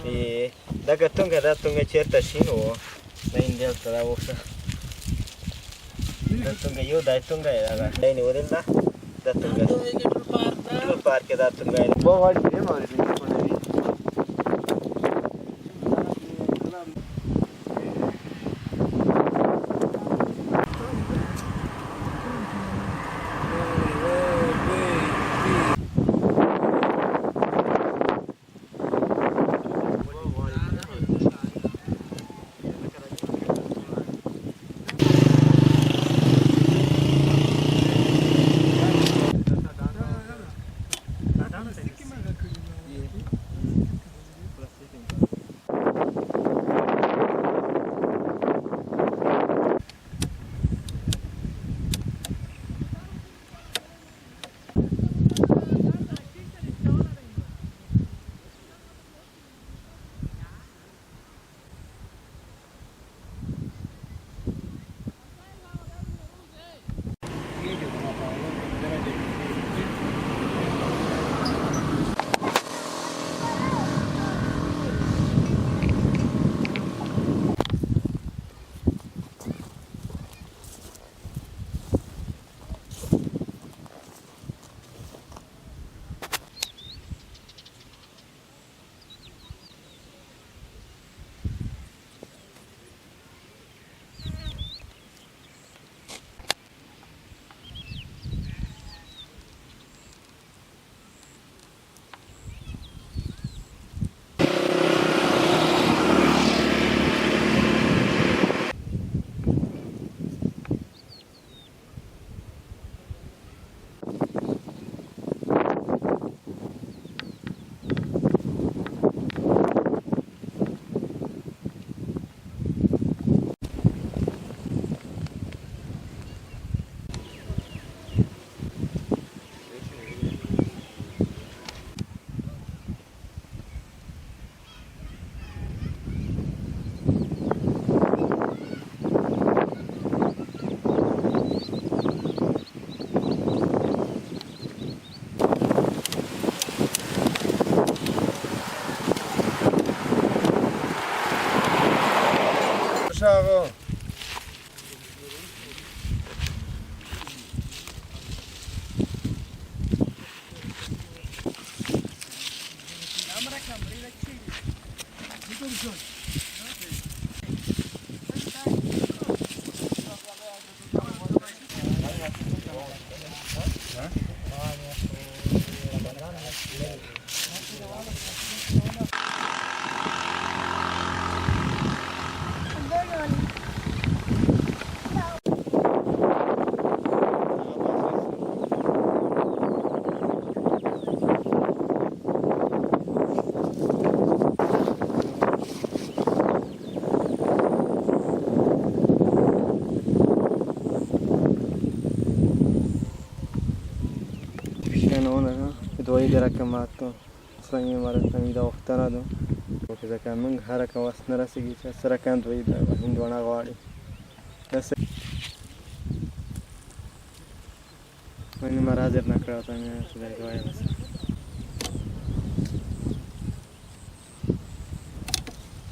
Da tonga chierta shino na india tara osa da tonga yo da tonga era dai ni orella da tonga tul park da tonga bo wadi ne mare ni konevi Bravo. دوایی درکمات تو سنگی مارد تمیده افتاده دو که ذکر منگ هر که واسه نرسیگی چه سرکند دوایی در هندوانا غواری کسی من مرازر نکرده تا میشه دوایی